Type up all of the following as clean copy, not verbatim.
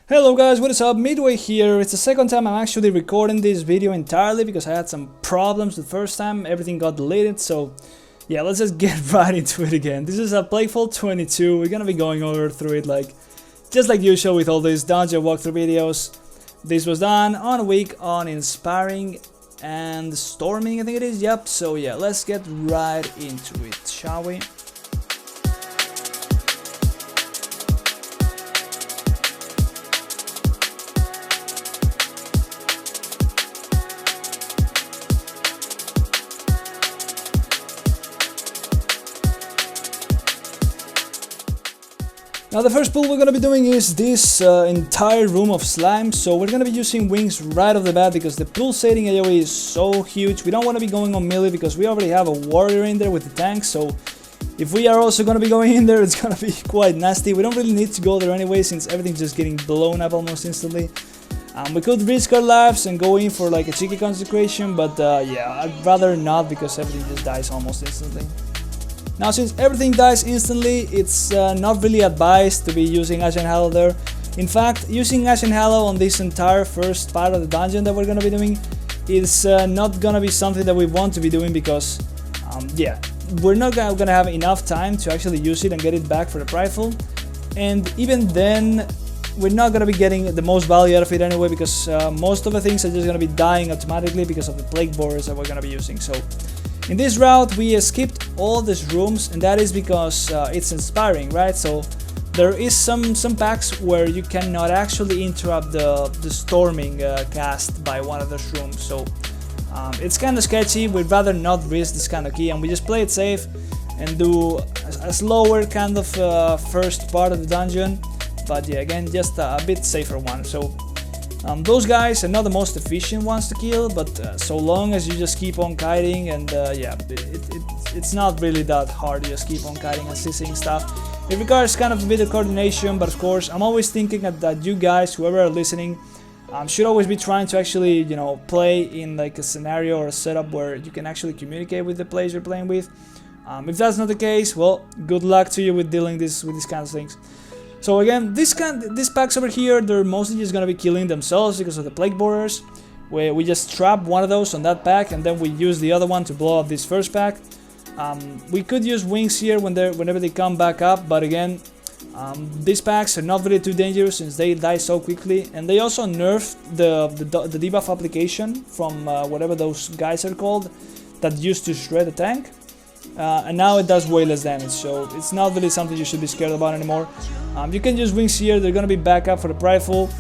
Hello guys, what is up? Midway here. It's the second time I'm actually recording this video entirely because I had some problems the first time, everything got deleted, so yeah, let's just get right into it again. This is a Plaguefall 22, we're gonna be going over through it just like usual with all these dungeon walkthrough videos. This was done on a week on Inspiring and Storming, I think it is, yep, so yeah, let's get right into it, shall we? Now the first pull we're gonna be doing is this entire room of slime, so we're gonna be using wings right off the bat because the pulsating AoE is so huge. We don't want to be going on melee because we already have a warrior in there with the tank, so if we are also gonna be going in there, it's gonna be quite nasty. We don't really need to go there anyway since everything's just getting blown up almost instantly. We could risk our lives and go in for like a cheeky consecration, but yeah, I'd rather not because everything just dies almost instantly. Now since everything dies instantly, it's not really advised to be using Ashen Hallow there. In fact, using Ashen Hallow on this entire first part of the dungeon that we're gonna be doing is not gonna be something that we want to be doing because, yeah, we're not gonna have enough time to actually use it and get it back for the Prideful. And even then, we're not gonna be getting the most value out of it anyway because most of the things are just gonna be dying automatically because of the Plague Borers that we're gonna be using. So in this route we skipped all these rooms, and that is because it's inspiring, right? So there is some packs where you cannot actually interrupt the storming cast by one of those rooms, so it's kind of sketchy. We'd rather not risk this kind of key and we just play it safe and do a slower kind of first part of the dungeon, but yeah, again, just a bit safer one. So those guys are not the most efficient ones to kill, but so long as you just keep on kiting and yeah, it's not really that hard to just keep on kiting and assisting stuff. It requires kind of a bit of coordination, but of course I'm always thinking that you guys, whoever are listening, should always be trying to actually, you know, play in like a scenario or a setup where you can actually communicate with the players you're playing with. If that's not the case, well, good luck to you with dealing with these kinds of things. So again, these packs over here, they're mostly just gonna be killing themselves because of the Plague Borers, where we just trap one of those on that pack and then we use the other one to blow up this first pack. We could use wings here whenever they come back up, but again, these packs are not really too dangerous since they die so quickly, and they also nerfed the debuff application from whatever those guys are called that used to shred the tank. And now it does way less damage, so it's not really something you should be scared about anymore. You can use wings here, they're gonna be back up for the Prideful,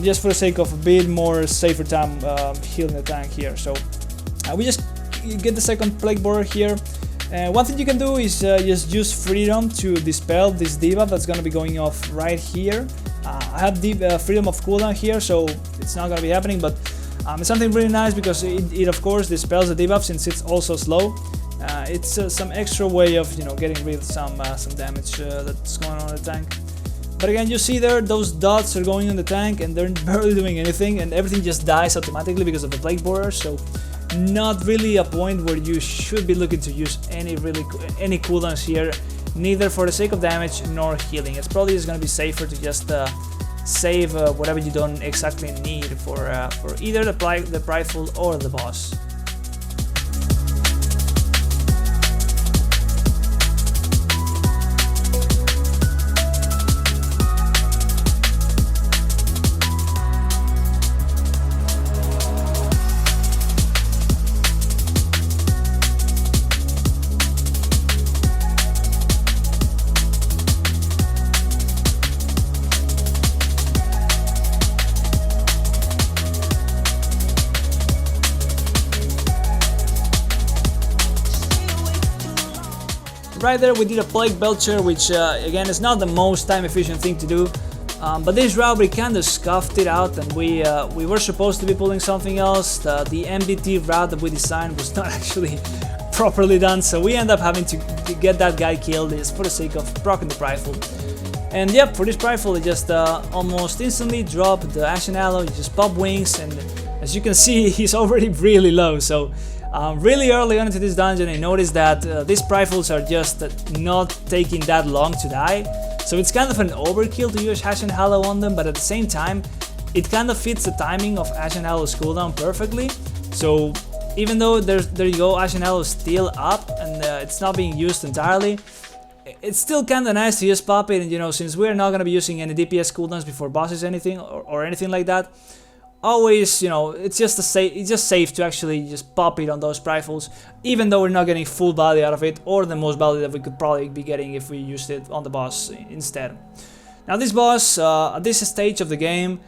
just for the sake of a bit more safer time healing the tank here. So we just get the second Plague Borer here. One thing you can do is just use Freedom to dispel this debuff that's gonna be going off right here. I have Freedom of cooldown here, so it's not gonna be happening, but it's something really nice because it of course dispels the debuff since it's also slow. It's some extra way of, you know, getting rid of some damage that's going on in the tank. But again, you see there, those dots are going in the tank and they're barely doing anything, and everything just dies automatically because of the Plague Borer. So not really a point where you should be looking to use any cooldowns here, neither for the sake of damage nor healing. It's probably just going to be safer to just save whatever you don't exactly need for either the Prideful or the boss. Right there we did a Plague Belcher, which again is not the most time efficient thing to do, but this route we kind of scuffed it out and we were supposed to be pulling something else. The MDT route that we designed was not actually properly done, so we end up having to get that guy killed just for the sake of proccing the Prideful. And yep, for this Prideful it just almost instantly dropped the Ashen Hallow, you just pop wings, and as you can see he's already really low. So really early on into this dungeon I noticed that these Pridefulls are just not taking that long to die. So it's kind of an overkill to use Ash and Hallow on them, but at the same time, it kind of fits the timing of Ash and Hallow's cooldown perfectly. So even though there you go, Ash and Hallow is still up and it's not being used entirely, it's still kind of nice to just pop it. And you know, since we're not going to be using any DPS cooldowns before bosses or anything like that, always, you know, it's just safe to actually just pop it on those rifles, even though we're not getting full value out of it, or the most value that we could probably be getting if we used it on the boss instead. Now this boss, at this stage of the game,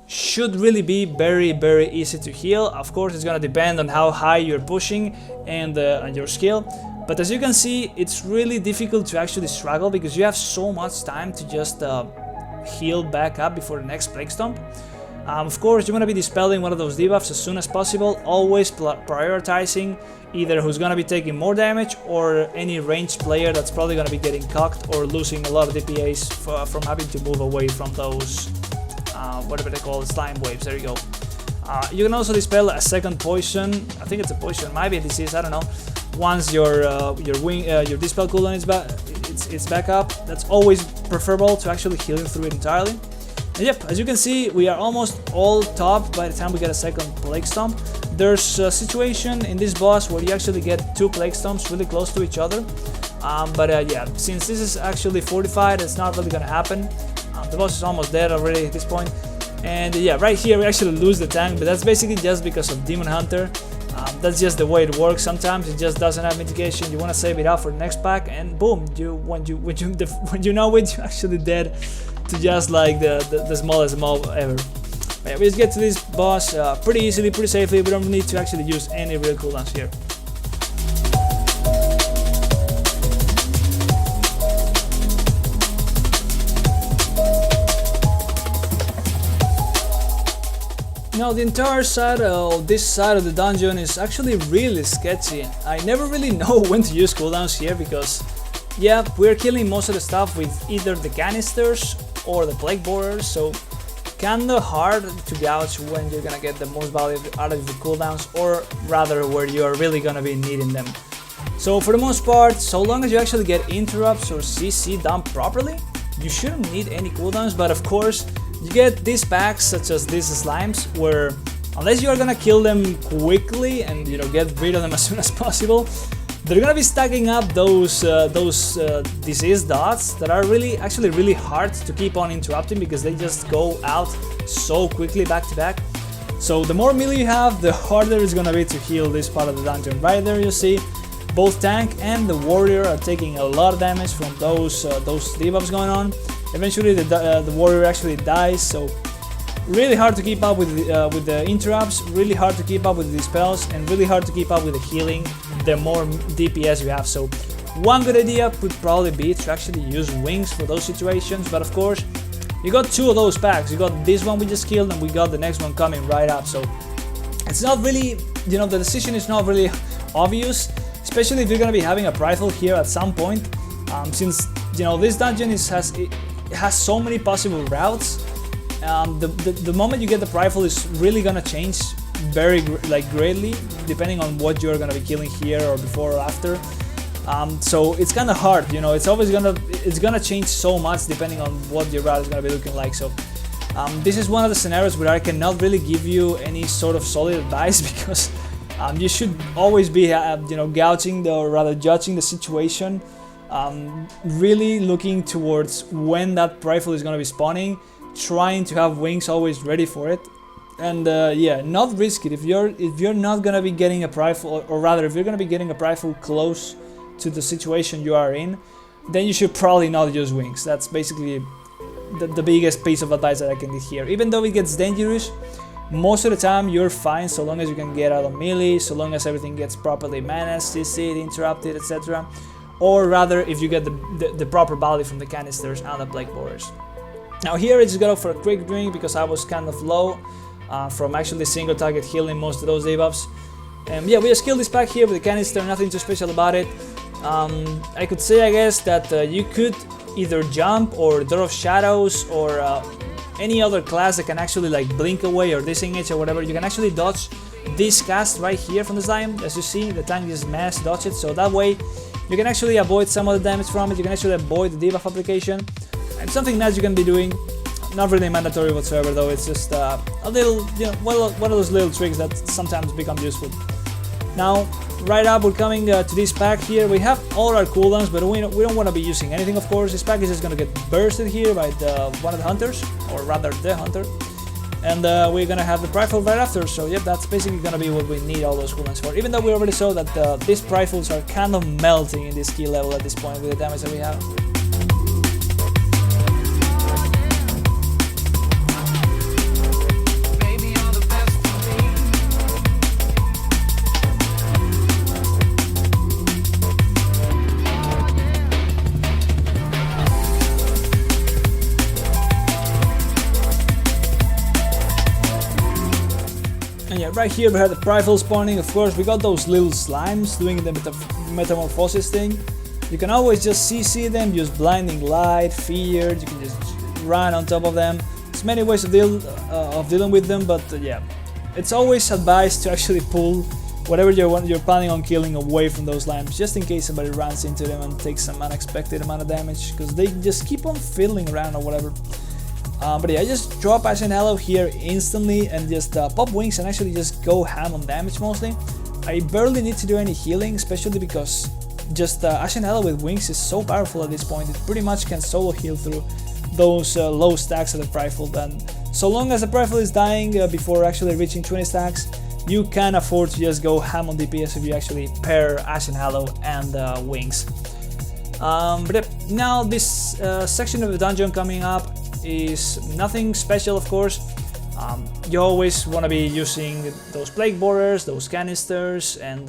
should really be very easy to heal. Of course, it's gonna depend on how high you're pushing and your skill, but as you can see, it's really difficult to actually struggle because you have so much time to just heal back up before the next Plague Stomp. Of course, you want to be dispelling one of those debuffs as soon as possible, always prioritizing either who's going to be taking more damage or any ranged player that's probably going to be getting cocked or losing a lot of DPS from having to move away from those, whatever they call it, slime waves. There you go. You can also dispel a second poison. I think it's a poison, might be a disease, I don't know. Once your dispel cooldown is back up, that's always preferable to actually healing through it entirely. And yep, as you can see, we are almost all top by the time we get a second Plague Stomp. There's a situation in this boss where you actually get 2 Plague Stomps really close to each other. Yeah, since this is actually fortified, it's not really gonna happen. The boss is almost dead already at this point. And yeah, right here we actually lose the tank, but that's basically just because of Demon Hunter. That's just the way it works. Sometimes it just doesn't have mitigation. You want to save it out for the next pack, and boom, when you know it, you're actually dead to just like the smallest mob ever. But yeah, we just get to this boss pretty easily, pretty safely. We don't need to actually use any real cooldowns here. Now the entire side of this side of the dungeon is actually really sketchy. I never really know when to use cooldowns here because, yeah, we're killing most of the stuff with either the canisters or the plague borers, so kinda hard to gauge when you're gonna get the most value out of the cooldowns, or rather where you are really gonna be needing them. So for the most part, so long as you actually get interrupts or CC done properly, you shouldn't need any cooldowns. But of course, you get these packs such as these slimes where unless you are gonna kill them quickly and, you know, get rid of them as soon as possible, they're gonna be stacking up those disease dots that are actually really hard to keep on interrupting because they just go out so quickly back to back. So the more melee you have, the harder it's gonna be to heal this part of the dungeon. Right there you see both tank and the warrior are taking a lot of damage from those debuffs going on. Eventually the warrior actually dies, so really hard to keep up with the interrupts, really hard to keep up with the dispels, and really hard to keep up with the healing the more DPS you have. So one good idea would probably be to actually use wings for those situations, but of course you got 2 of those packs. You got this one we just killed and we got the next one coming right up, so it's not really, you know, the decision is not really obvious, especially if you're gonna be having a rifle here at some point, since, you know, this dungeon has so many possible routes. The moment you get the rifle is really gonna change very greatly depending on what you're gonna be killing here or before or after. So it's kind of hard, you know, it's gonna change so much depending on what your route is gonna be looking like. So this is one of the scenarios where I cannot really give you any sort of solid advice because you should always be you know, judging the situation. Really looking towards when that rifle is going to be spawning, trying to have wings always ready for it, and yeah, not risk it. If you're not going to be getting a rifle, or rather if you're going to be getting a rifle close to the situation you are in, then you should probably not use wings. That's basically the biggest piece of advice that I can give here. Even though it gets dangerous, most of the time you're fine so long as you can get out of melee, so long as everything gets properly managed, CC'd, interrupted, etc. Or rather, if you get the proper value from the canisters and the plague borers. Now here I just got for a quick drink because I was kind of low from actually single target healing most of those debuffs. And yeah, we just killed this pack here with the canister, nothing too special about it. I could say, I guess, that you could either jump or Door of Shadows or any other class that can actually like blink away or disengage or whatever. You can actually dodge this cast right here from the slime. As you see, the tank just mass dodge it, so that way you can actually avoid some of the damage from it. You can actually avoid the debuff application. It's something that you can be doing. Not really mandatory whatsoever though, it's just a little, you know, one of those little tricks that sometimes become useful. Now, right up, we're coming to this pack here. We have all our cooldowns, but we don't want to be using anything, of course. This pack is just going to get bursted here by one of the hunters, or rather the hunter. And we're going to have the rifle right after, so yep, that's basically going to be what we need all those cooldowns for. Even though we already saw that these rifles are kind of melting in this skill level at this point with the damage that we have. And yeah, right here we have the rifle spawning. Of course, we got those little slimes doing the metamorphosis thing. You can always just CC them, use blinding light, fear. You can just run on top of them. There's many ways of dealing with them, but yeah, it's always advised to actually pull whatever you're planning on killing away from those slimes, just in case somebody runs into them and takes some unexpected amount of damage, because they just keep on fiddling around or whatever. But yeah, I just drop Ashen Hallow here instantly and just pop wings and actually just go ham on damage mostly. I barely need to do any healing, especially because just Ashen Hallow with wings is so powerful at this point. It pretty much can solo heal through those low stacks of the rifle. And so long as the rifle is dying before actually reaching 20 stacks, you can afford to just go ham on DPS if you actually pair Ashen Hallow and wings. But yeah, now this section of the dungeon coming up is nothing special, of course. You always want to be using those plague borers, those canisters, and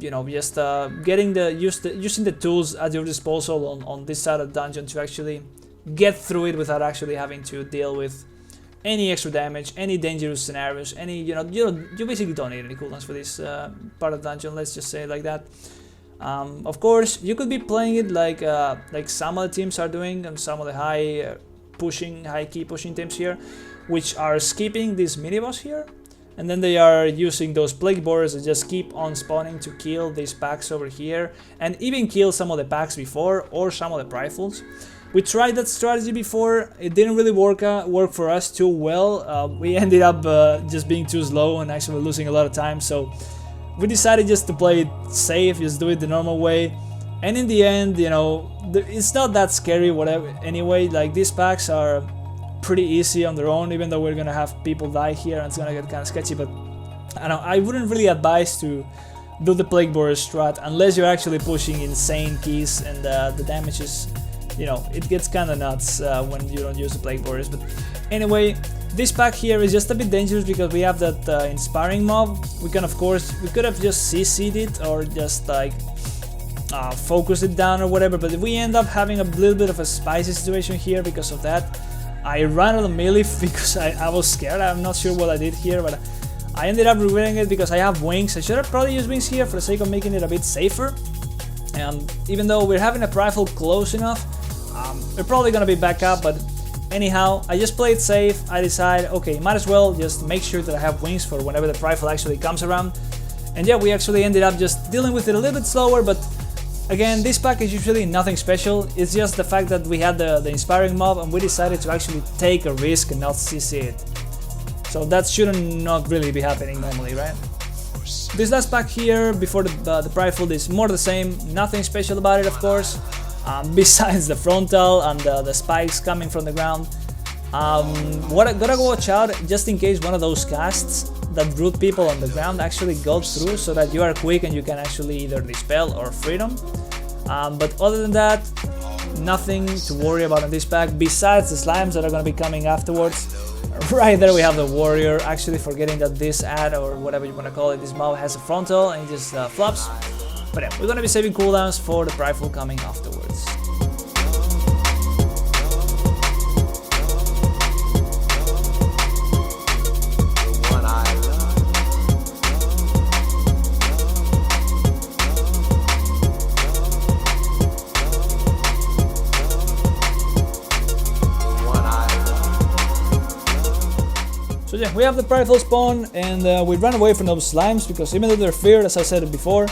you know, just using the tools at your disposal on this side of the dungeon to actually get through it without actually having to deal with any extra damage, any dangerous scenarios, any you basically don't need any cooldowns for this part of the dungeon. Let's just say it like that. Of course, you could be playing it like some of the teams are doing, and some of the high key pushing teams here, which are skipping this mini boss here, and then they are using those plague borers that just keep on spawning to kill these packs over here, and even kill some of the packs before, or some of the rifles. We tried that strategy before. It didn't really work for us too well. We ended up just being too slow and actually losing a lot of time. So we decided just to play it safe, just do it the normal way, and in the end, you know, it's not that scary whatever anyway. Like, these packs are pretty easy on their own, even though we're gonna have people die here and it's gonna get kind of sketchy. But I wouldn't really advise to do the Plague Borer strat unless you're actually pushing insane keys, and the damage is, you know, it gets kind of nuts when you don't use the Plague Borers. But anyway, this pack here is just a bit dangerous because we have that inspiring mob. We could have just CC'd it or just like focus it down or whatever, but if we end up having a little bit of a spicy situation here because of that. I ran out of melee because I was scared. I'm not sure what I did here, but I ended up regretting it because I have wings. I should have probably used wings here for the sake of making it a bit safer. And even though we're having a rifle close enough, we're probably gonna be back up, but anyhow, I just play it safe. I decide, okay, might as well just make sure that I have wings for whenever the rifle actually comes around. And yeah, we actually ended up just dealing with it a little bit slower, but again, this pack is usually nothing special. It's just the fact that we had the inspiring mob and we decided to actually take a risk and not CC it. So that shouldn't not really be happening normally, right? This last pack here, before the rifle, is more the same. Nothing special about it, of course. Besides the frontal and the spikes coming from the ground. What I gotta watch out, just in case one of those casts that root people on the ground actually goes through, so that you are quick and you can actually either dispel or freedom. But other than that, nothing to worry about in this pack, besides the slimes that are gonna be coming afterwards. Right there we have the warrior, actually forgetting that this ad, or whatever you wanna call it, this mob has a frontal and it just flops. But yeah, we're gonna be saving cooldowns for the rifle coming afterwards. So yeah, we have the rifle spawn, and we run away from those slimes because even though they're feared, as I said before,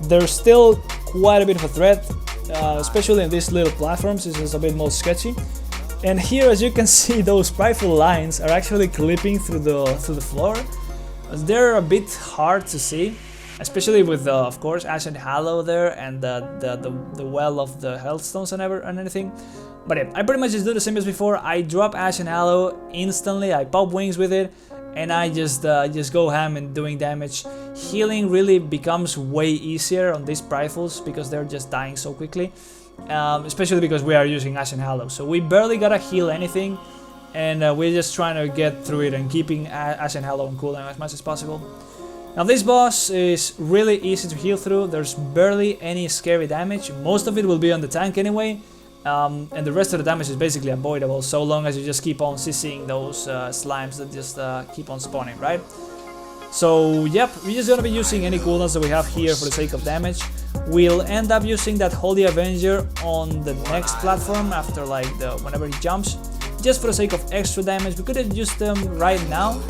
they're still quite a bit of a threat. especially in these little platforms. This is a bit more sketchy. And here, as you can see, those Spiteful lines are actually clipping through the floor. They're a bit hard to see, especially with of course Ash and Hallow there and the well of the Healthstones and anything. But yeah, I pretty much just do the same as before. I drop Ash and Hallow instantly. I pop wings with it, and I just go ham and doing damage. Healing really becomes way easier on these Spitefuls because they're just dying so quickly, especially because we are using Ash and Hallow. So we barely gotta heal anything. And we're just trying to get through it and keeping Ash and Hallow on cooldown as much as possible. Now this boss is really easy to heal through. There's barely any scary damage. Most of it will be on the tank anyway. And the rest of the damage is basically avoidable so long as you just keep on CCing those slimes that just keep on spawning, right? So yep, we're just gonna be using any cooldowns that we have here for the sake of damage. We'll end up using that Holy Avenger on the next platform after like whenever he jumps. Just for the sake of extra damage. We could have used them right now,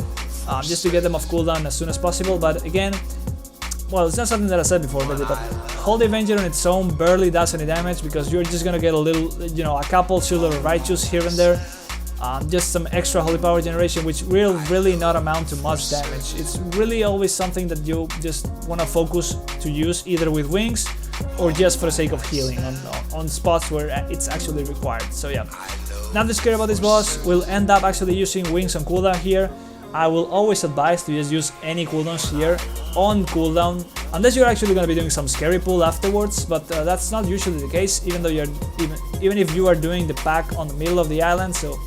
just to get them off cooldown as soon as possible, but again, well, it's not something that I said before, but Holy Avenger on its own barely does any damage because you're just gonna get a little, you know, a couple Shield of Righteous here and there, just some extra Holy Power generation, which will really not amount to much damage. It's really always something that you just wanna focus to use either with wings or just for the sake of healing on spots where it's actually required. So yeah. Not too scared about this boss. We'll end up actually using wings on cooldown here. I will always advise to just use any cooldowns here on cooldown, unless you're actually going to be doing some scary pull afterwards, but that's not usually the case, even though even if you are doing the pack on the middle of the island. So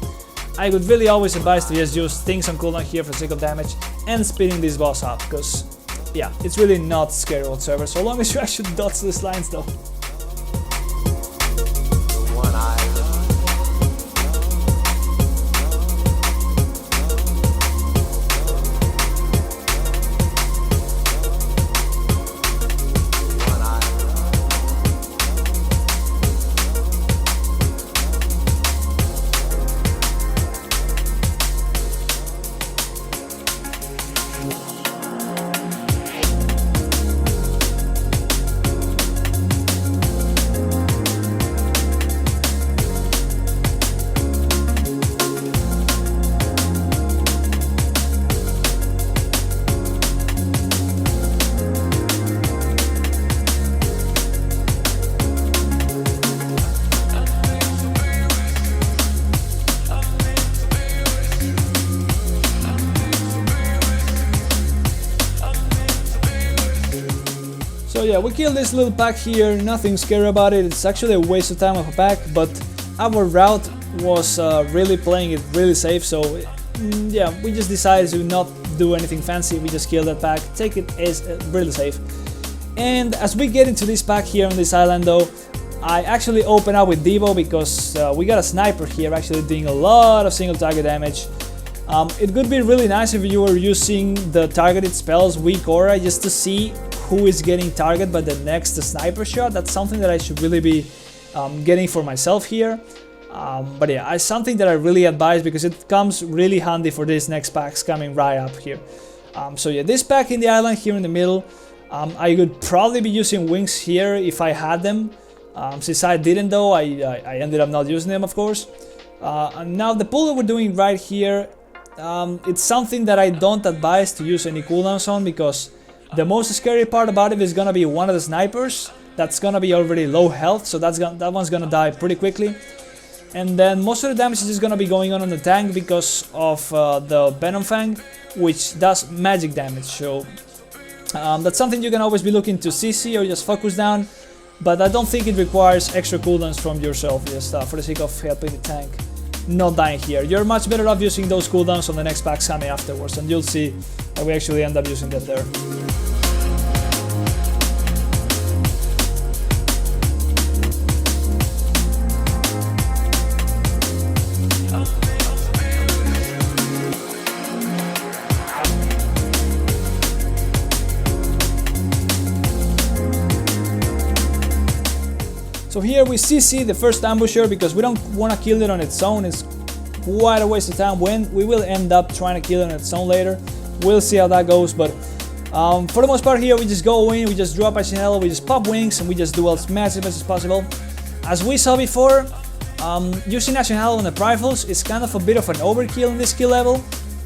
I would really always advise to just use things on cooldown here for the sake of damage and speeding this boss up, because yeah, it's really not scary whatsoever, so long as you actually dodge the slimes though. So yeah, we killed this little pack here, nothing scary about it. It's actually a waste of time of a pack, but our route was really playing it really safe, so yeah, we just decided to not do anything fancy. We just killed that pack, take it as really safe. And as we get into this pack here on this island though, I actually open up with Devo because we got a sniper here actually doing a lot of single target damage. It could be really nice if you were using the targeted spells weak aura just to see who is getting targeted by the next sniper shot. That's something that I should really be getting for myself here. But yeah, it's something that I really advise because it comes really handy for these next packs coming right up here. So yeah, this pack in the island here in the middle, I could probably be using wings here if I had them. Since I didn't though, I ended up not using them, of course. And now the pull that we're doing right here, it's something that I don't advise to use any cooldowns on, because the most scary part about it is gonna be one of the snipers that's gonna be already low health, so that one's gonna die pretty quickly. And then most of the damage is just gonna be going on the tank because of the Venom Fang, which does magic damage. So that's something you can always be looking to CC or just focus down, but I don't think it requires extra cooldowns from yourself, just for the sake of helping the tank not dying here. You're much better off using those cooldowns on the next packs coming afterwards, and you'll see that we actually end up using them there. So here we CC the first ambusher because we don't want to kill it on its own. It's quite a waste of time when we will end up trying to kill it on its own later. We'll see how that goes, but For the most part here, we just go in, we just drop Ashen Halo, we just pop wings, and we just do as much as possible. As we saw before, using Ashen Halo on the rifles is kind of a bit of an overkill in this skill level.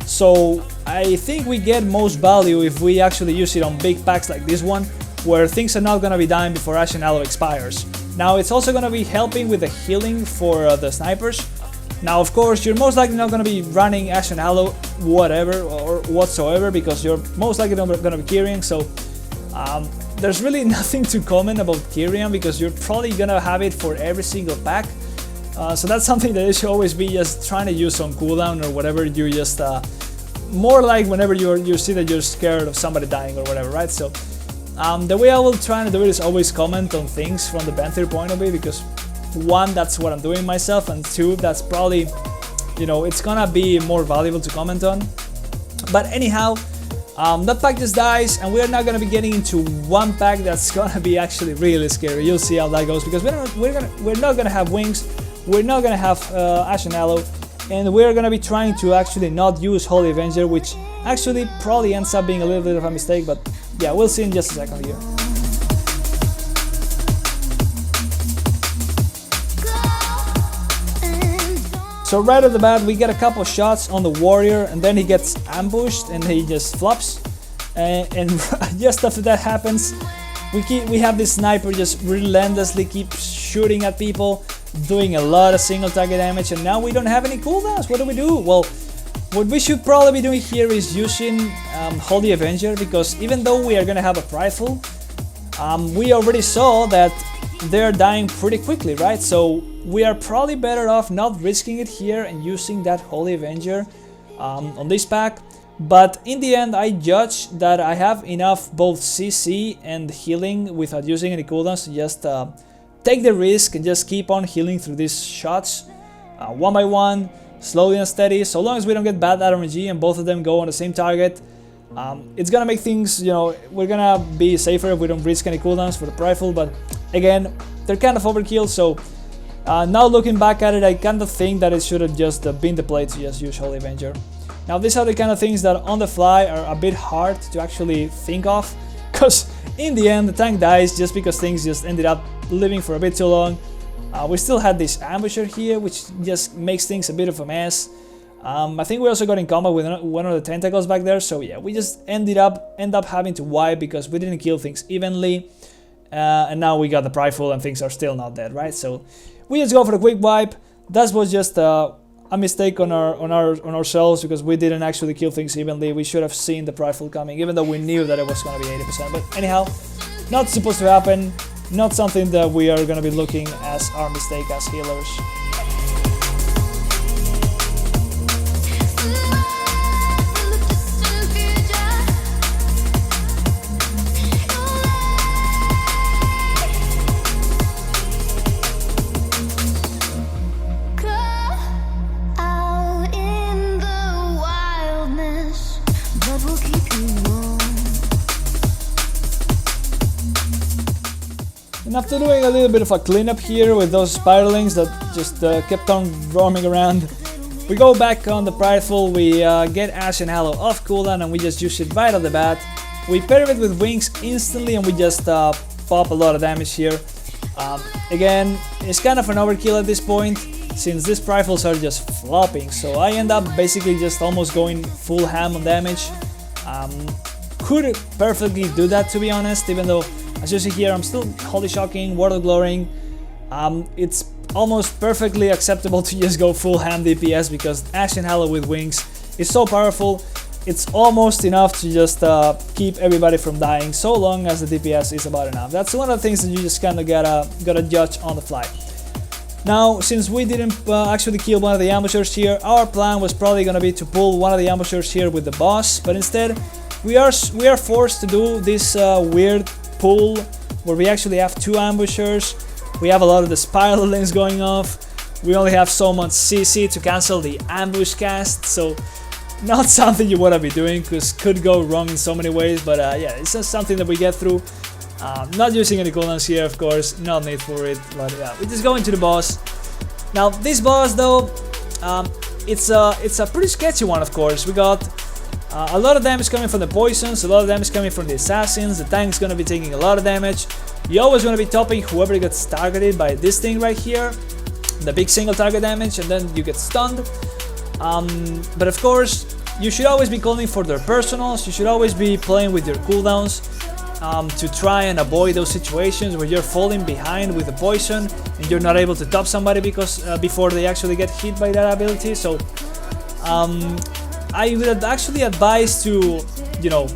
So I think we get most value if we actually use it on big packs like this one, where things are not gonna be dying before Ashen Halo expires. Now it's also gonna be helping with the healing for the snipers. Now of course you're most likely not gonna be running Ashen Halo whatever or whatsoever, because you're most likely not gonna be carrying, so there's really nothing to comment about Kyrian because you're probably gonna have it for every single pack. So that's something that you should always be just trying to use on cooldown or whatever. You just more like whenever you see that you're scared of somebody dying or whatever, right? So the way I will try to do it is always comment on things from the banter point of view, because one, that's what I'm doing myself, and two, that's probably, you know, it's gonna be more valuable to comment on. But anyhow, that pack just dies, and we're not gonna be getting into one pack that's gonna be actually really scary. You'll see how that goes, because we're not gonna have wings, we're not gonna have Ashen Halo, and we're gonna be trying to actually not use Holy Avenger, which actually probably ends up being a little bit of a mistake, but yeah, we'll see in just a second here. So right off the bat, we get a couple shots on the warrior, and then he gets ambushed and he just flops. And just after that happens, we have this sniper just relentlessly keep shooting at people, doing a lot of single target damage, and now we don't have any cooldowns. What do? Well, what we should probably be doing here is using Holy Avenger, because even though we are gonna have a rifle, we already saw that they're dying pretty quickly, right? So we are probably better off not risking it here and using that Holy Avenger on this pack. But in the end, I judge that I have enough both CC and healing without using any cooldowns to just take the risk and just keep on healing through these shots one by one, slowly and steady. So long as we don't get bad RNG and both of them go on the same target, it's gonna make things, you know, we're gonna be safer if we don't risk any cooldowns for the rifle. But again, they're kind of overkill, so now looking back at it, I kind of think that it should have just been the play to just use Holy Avenger. Now these are the kind of things that on the fly are a bit hard to actually think of, because in the end the tank dies just because things just ended up living for a bit too long. We still had this ambusher here, which just makes things a bit of a mess. I think we also got in combat with one of the tentacles back there, so yeah, we just end up having to wipe because we didn't kill things evenly. And now we got the rifle and things are still not dead, right? So we just go for the quick wipe. That was just a mistake on ourselves, because we didn't actually kill things evenly. We should have seen the rifle coming, even though we knew that it was going to be 80%. But anyhow, not supposed to happen. Not something that we are going to be looking as our mistake as healers. And after doing a little bit of a cleanup here with those spiderlings that just kept on roaming around, we go back on the rifle, we get Ashen Halo off cooldown, and we just use it right off the bat. We pair it with wings instantly, and we just pop a lot of damage here. Again, it's kind of an overkill at this point, since these rifles are just flopping, so I end up basically just almost going full ham on damage. Could perfectly do that, to be honest, even though, as you see here, I'm still Holy Shocking, Ward of Glorying. It's almost perfectly acceptable to just go full ham DPS, because Ashen Halo with wings is so powerful. It's almost enough to just keep everybody from dying, so long as the DPS is about enough. That's one of the things that you just kind of gotta judge on the fly. Now, since we didn't actually kill one of the ambushers here, our plan was probably gonna be to pull one of the ambushers here with the boss, but instead we are forced to do this weird pull where we actually have two ambushers. We have a lot of the spiralings going off. We only have so much CC to cancel the ambush cast, so not something you want to be doing, because could go wrong in so many ways. But yeah, it's just something that we get through. Not using any cooldowns here, of course, no need for it. But yeah, we just go into the boss. Now this boss though, it's a pretty sketchy one, of course. We got A lot of damage coming from the poisons, a lot of damage coming from the assassins, the tank's gonna be taking a lot of damage. You're always gonna be topping whoever gets targeted by this thing right here, the big single target damage, and then you get stunned. But of course, you should always be calling for their personals, you should always be playing with your cooldowns to try and avoid those situations where you're falling behind with the poison and you're not able to top somebody because before they actually get hit by that ability. So I would actually advise to, you know,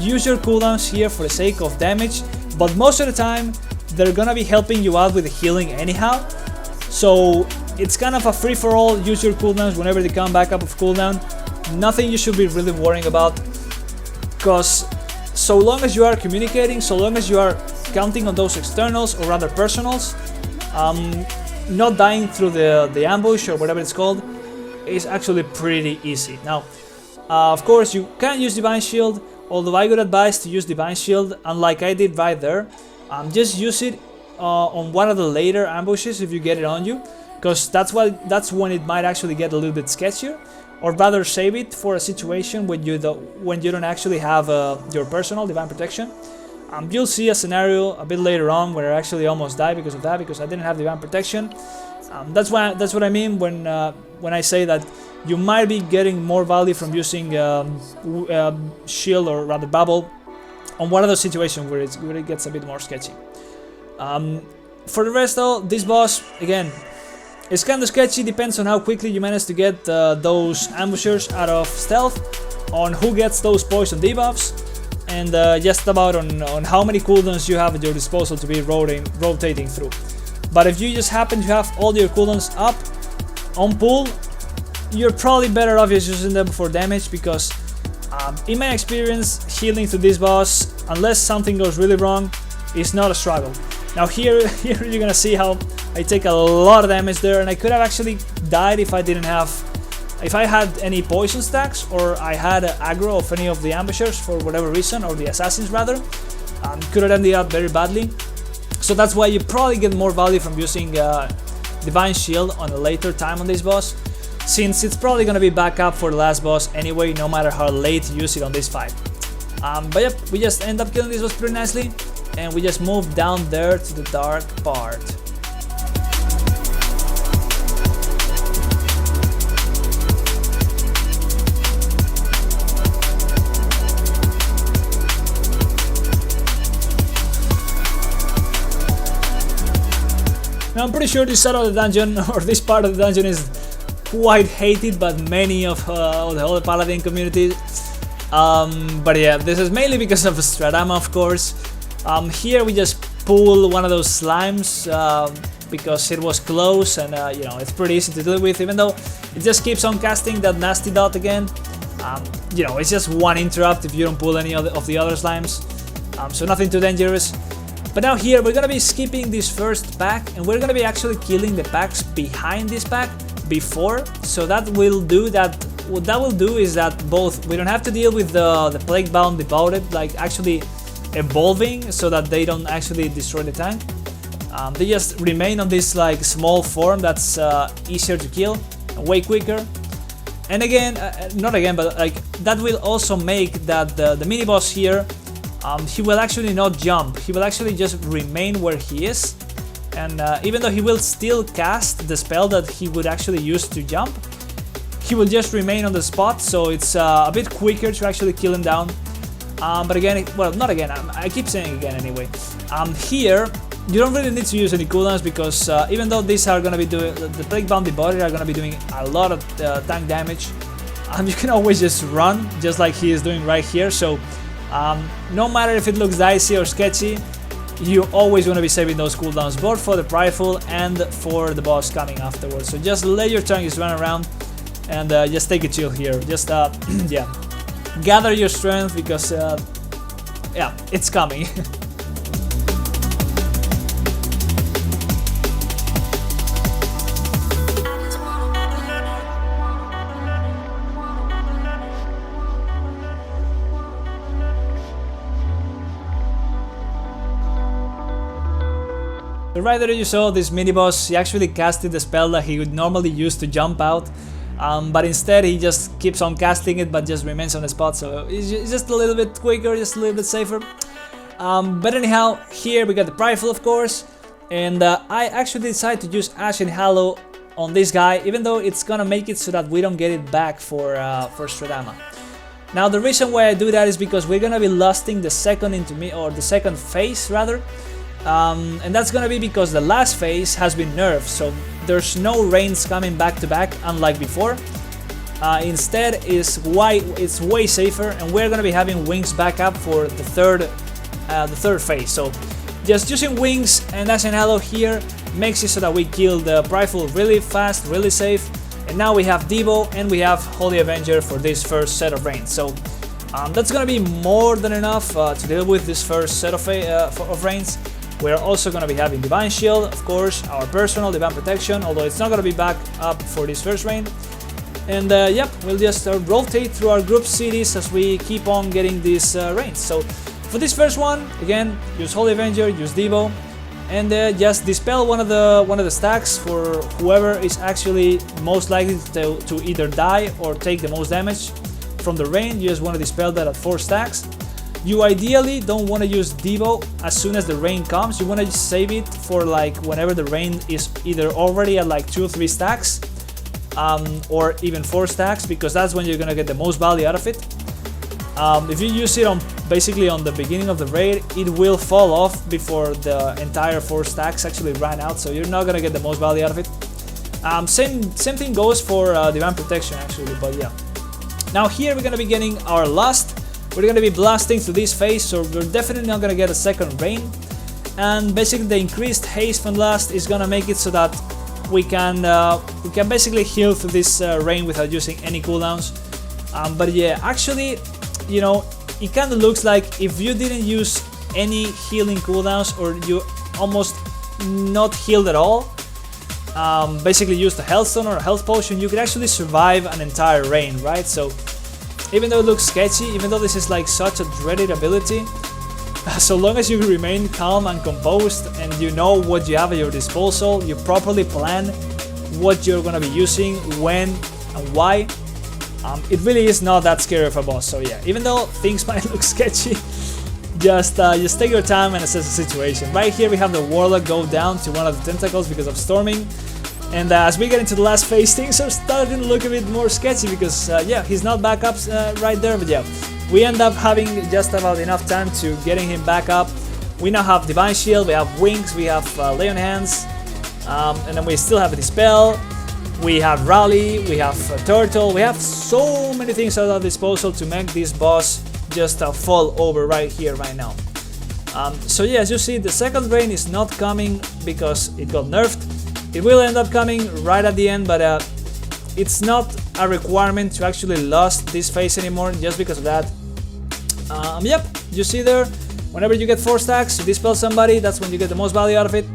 use your cooldowns here for the sake of damage, but most of the time they're gonna be helping you out with the healing anyhow. So it's kind of a free-for-all. Use your cooldowns whenever they come back up of cooldown. Nothing you should be really worrying about, because so long as you are communicating, so long as you are counting on those externals or rather personals, not dying through the ambush or whatever it's called is actually pretty easy. Now, of course, you can use Divine Shield, although I would advise to use Divine Shield, unlike I did right there. Just use it on one of the later ambushes if you get it on you, because that's when it might actually get a little bit sketchier. Or rather, save it for a situation when you don't actually have your personal Divine Protection. You'll see a scenario a bit later on where I actually almost died because of that, because I didn't have Divine Protection. That's what I mean when I say that you might be getting more value from using shield or rather bubble on one of those situations where it gets a bit more sketchy. For the rest though, this boss, again, it's kind of sketchy, depends on how quickly you manage to get those ambushers out of stealth, on who gets those poison debuffs, and just about on how many cooldowns you have at your disposal to be rotating through. But if you just happen to have all your cooldowns up on pull, you're probably better off just using them for damage, because in my experience, healing through this boss, unless something goes really wrong, is not a struggle. Now here you're gonna see how I take a lot of damage there, and I could have actually died if I had any poison stacks, or I had aggro of any of the ambushers for whatever reason, or the assassins rather. Could have ended up very badly. So that's why you probably get more value from using Divine Shield on a later time on this boss, since it's probably gonna be back up for the last boss anyway, no matter how late you use it on this fight. But yep, we just end up killing this boss pretty nicely, and we just move down there to the dark part. Now I'm pretty sure this side of the dungeon, or this part of the dungeon, is quite hated by many of the whole Paladin community. But yeah, this is mainly because of STRADAMA, of course. Here we just pull one of those slimes because it was close, and you know, it's pretty easy to deal with, even though it just keeps on casting that nasty dot again. You know, it's just one interrupt if you don't pull any of the other slimes, so nothing too dangerous. But now here we're gonna be skipping this first pack, and we're gonna be actually killing the packs behind this pack before. So that will do that. What that will do is that both we don't have to deal with the plague bound devoted, like actually evolving, so that they don't actually destroy the tank. They just remain on this like small form that's easier to kill, way quicker. And again, not again, but like that will also make that the mini boss here, he will actually not jump. He will actually just remain where he is, and even though he will still cast the spell that he would actually use to jump, he will just remain on the spot, so it's a bit quicker to actually kill him down. But again, well, not again, I keep saying again anyway. Here, you don't really need to use any cooldowns, because even though these are gonna be doing, the Plague Bounty Body are gonna be doing a lot of tank damage, you can always just run, just like he is doing right here. So no matter if it looks dicey or sketchy, you always want to be saving those cooldowns, both for the Prideful and for the boss coming afterwards. So just let your tanks run around and just take it chill here. Just yeah, gather your strength, because yeah, it's coming. Right there you saw this mini boss. He actually casted the spell that he would normally use to jump out, But instead he just keeps on casting it but just remains on the spot, so it's just a little bit quicker, just a little bit safer. But anyhow, here we got the rifle, of course, and I actually decided to use Ashen Hallow on this guy, even though it's gonna make it so that we don't get it back for STRADAMA. Now the reason why I do that is because we're gonna be lusting the second the second phase rather, and that's gonna be because the last phase has been nerfed, so there's no rains coming back to back unlike before. Instead, it's way safer, and we're gonna be having wings back up for the third phase. So just using wings and Ashen Hallow here makes it so that we kill the rifle really fast, really safe. And now we have Devo and we have Holy Avenger for this first set of rains. So that's gonna be more than enough to deal with this first set of rains. We're also gonna be having Divine Shield, of course, our personal Divine Protection, although it's not gonna be back up for this first rain. And yep, we'll just rotate through our group cities as we keep on getting these rains. So for this first one, again, use Holy Avenger, use Devo, and just dispel one of the stacks for whoever is actually most likely to either die or take the most damage from the rain. You just want to dispel that at 4 stacks. You ideally don't want to use Devo as soon as the rain comes. You want to save it for like whenever the rain is either already at like 2 or 3 stacks, or even 4 stacks, because that's when you're gonna get the most value out of it. If you use it basically on the beginning of the raid, it will fall off before the entire 4 stacks actually ran out, so you're not gonna get the most value out of it. Same thing goes for Divine Protection actually, but yeah. Now here we're gonna be getting our Lust. We're gonna be blasting through this phase, so we're definitely not gonna get a second rain. And basically the increased haste from Lust is gonna make it so that we can basically heal through this rain without using any cooldowns. But yeah, actually, you know, it kind of looks like if you didn't use any healing cooldowns, or you almost not healed at all, basically used a health stone or a health potion, you could actually survive an entire rain, right? So even though it looks sketchy, even though this is like such a dreaded ability, so long as you remain calm and composed and you know what you have at your disposal, you properly plan what you're gonna be using, when and why, it really is not that scary of a boss. So yeah, even though things might look sketchy, just take your time and assess the situation. Right here we have the Warlock go down to one of the tentacles because of storming, and as we get into the last phase, things are starting to look a bit more sketchy because yeah, he's not back up right there, but yeah, we end up having just about enough time to getting him back up. We now have Divine Shield, we have Wings, we have Lay on Hands, and then we still have Dispel, we have Rally, we have Turtle, we have so many things at our disposal to make this boss just fall over right here, right now. So yeah, as you see, the second rain is not coming because it got nerfed. It will end up coming right at the end, but it's not a requirement to actually lose this phase anymore just because of that. Yep, you see there, whenever you get 4 stacks, you dispel somebody, that's when you get the most value out of it.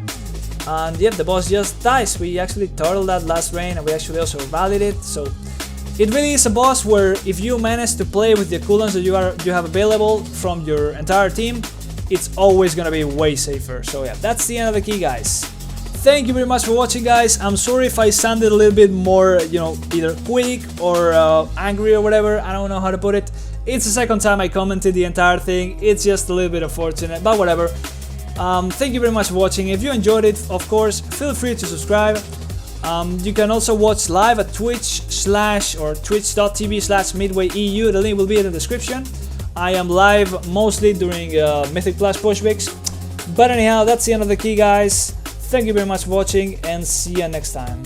And yep, the boss just dies. We actually turtled that last rain, and we actually also rallied it. So it really is a boss where if you manage to play with the cooldowns that you have available from your entire team, it's always gonna be way safer. So yeah, that's the end of the key, guys. Thank you very much for watching, guys. I'm sorry if I sounded a little bit more, you know, either quick or angry or whatever. I don't know how to put it. It's the second time I commented the entire thing. It's just a little bit unfortunate, but whatever. Thank you very much for watching. If you enjoyed it, of course, feel free to subscribe. You can also watch live at twitch.tv/midwayeu. The link will be in the description. I am live mostly during Mythic Plus push weeks. But anyhow, that's the end of the key, guys. Thank you very much for watching, and see you next time.